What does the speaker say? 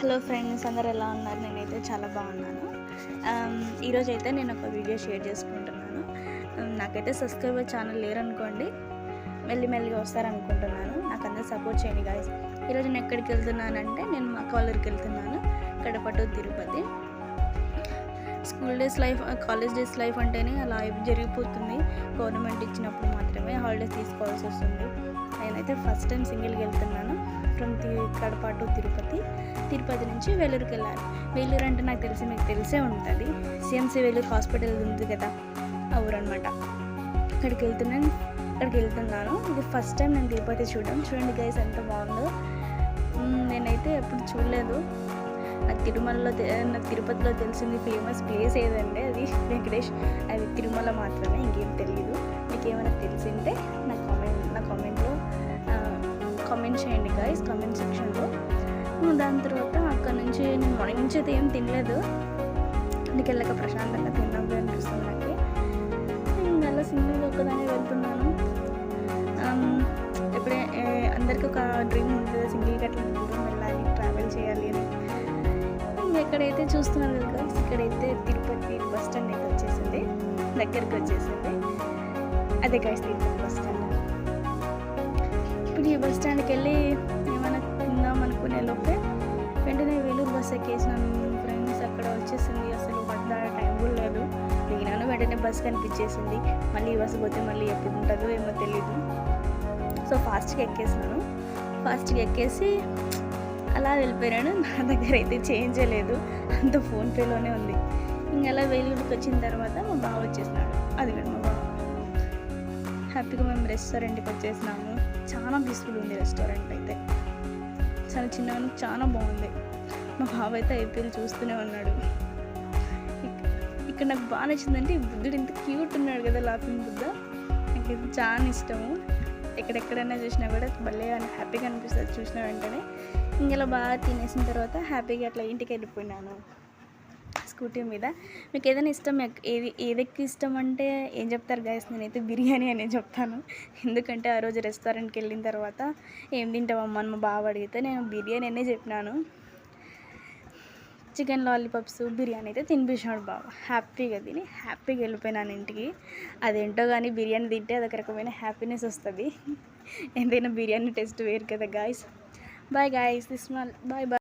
Hello friends, అందరు ఎలా ఉన్నారు? నేనైతే చాలా బాగున్నాను. ఈరోజు అయితే నేను ఒక వీడియో షేర్ చేసుకుంటున్నాను. నాకైతే సబ్స్క్రైబర్ ఛానల్ లేరనుకోండి, మెల్లిమెల్లిగా వస్తారనుకుంటున్నాను. నాకు అందరూ సపోర్ట్ చేయండి గాయ్స్. ఈరోజు నేను ఎక్కడికి వెళ్తున్నానంటే, నేను మా అక్క వాళ్ళ ఊరికి వెళ్తున్నాను, Kadapa to Tirupati. School days life, college days life అంటేనే అలా జరిగిపోతుంది. గవర్నమెంట్ ఇచ్చినప్పుడు మాత్రమే హాలిడేస్ తీసుకోవాల్సి వస్తుంది. నేనైతే ఫస్ట్ టైం సింగిల్గా వెళ్తున్నాను. ఫ్రమ్ కడప టు తిరుపతి నుంచి వేలూరుకి వెళ్ళాలి. వేలూరు అంటే నాకు తెలిసి మీకు తెలిసే ఉంటుంది, సిఎంసి వేలూరు హాస్పిటల్ ఉంది కదా, ఆ ఊరు అనమాట. అక్కడికి వెళ్తున్నాను. ఇది ఫస్ట్ టైం నేను తిరుపతి చూడండి గైస్ ఎంత బాగుందో. నేనైతే ఎప్పుడు చూడలేదు. నాకు తిరుపతిలో తెలిసింది ఫేమస్ ప్లేస్ ఏదంటే అది వెంకటేష్, అది తిరుమల మాత్రమే, ఇంకేం తెలియదు. మీకు ఏమైనా తెలిసింటే నా కామెంట్లో కామెంట్ చేయండి గైస్, కామెంట్ సెక్షన్లో. దాని తర్వాత అక్కడ నుంచి నేను మార్నింగ్ నుంచి అయితే ఏం తినలేదు. ఇంటికి వెళ్ళక ప్రశాంతంగా తిన్నాము అనిపిస్తుంది నాకు. అలా సింగిల్గా ఒక్కదాన్ని వెళ్తున్నాను. ఎప్పుడే అందరికీ ఒక డ్రీమ్ ఉంటుంది, సింగిల్గా అట్లా దూరం వెళ్ళాలి, ట్రావెల్ చేయాలి అని. ఎక్కడైతే చూస్తున్నారు కదా గైస్, ఇక్కడైతే తిరుపతి బస్ స్టాండ్ అయితే వచ్చేసింది, దగ్గరికి వచ్చేసింది. అదే గైస్ తిరుపతి బస్ స్టాండ్. ఇప్పుడు ఈ బస్ స్టాండ్కి వెళ్ళి ఏమైనా తిందాం అనుకునే లోపే వెంటనే వేలూరు బస్ ఎక్కేసినాను ఫ్రెండ్స్. అక్కడ వచ్చేసింది, అసలు వద్ద టైం కూడా లేదు. దిగినాను, వెంటనే బస్ కనిపించేసింది. మళ్ళీ ఈ బస్సు పోతే మళ్ళీ ఎప్పుడు ఉంటుందో ఏమో తెలీదు. సో ఫాస్ట్గా ఎక్కేసి అలా వెళ్ళిపోయాను. నా దగ్గర అయితే చేంజ్ లేదు, అంత ఫోన్పేలోనే ఉంది. అలా వేలూరుకి వచ్చిన తర్వాత మా బావ వచ్చేసినాడు. అది కూడా మా బావ. హ్యాపీగా మేము రెస్టారెంట్కి వచ్చేసినాము. చాలా పీస్ఫుల్ ఉంది రెస్టారెంట్ అయితే, చాలా చిన్నగా చాలా బాగుంది. మా బావ అయితే ఐపీఎల్ చూస్తూనే ఉన్నాడు. ఇక్కడ నాకు బాగా నచ్చిందంటే ఈ బుద్ధుడు ఇంత క్యూట్ ఉన్నాడు కదా, లాఫింగ్ బుద్ధ. నాకైతే చాలా ఇష్టము. ఎక్కడెక్కడైనా చూసినా కూడా భలే హ్యాపీగా అనిపిస్తుంది చూసిన వెంటనే. ఇలా బాగా తినేసిన తర్వాత హ్యాపీగా అట్లా ఇంటికి వెళ్ళిపోయినాను స్కూటీ మీద. మీకు ఏదైనా ఇష్టం, ఏదెక్కి ఇష్టం అంటే ఏం చెప్తారు గైస్? నేనైతే బిర్యానీ అనే చెప్తాను. ఎందుకంటే ఆ రోజు రెస్టారెంట్కి వెళ్ళిన తర్వాత ఏం తింటావమ్మా అని మా బావ అడిగితే నేను బిర్యానీ అనే చెప్పినాను. చికెన్ లాలీపాప్స్, బిర్యానీ అయితే తినిపించాడు బావ. హ్యాపీగా వెళ్ళిపోయినాను ఇంటికి. అదేంటో కానీ బిర్యానీ తింటే అదొక రకమైన హ్యాపీనెస్ వస్తుంది. ఎంతైనా బిర్యానీ టేస్ట్ వేరు కదా గాయస్. Bye guys, bye.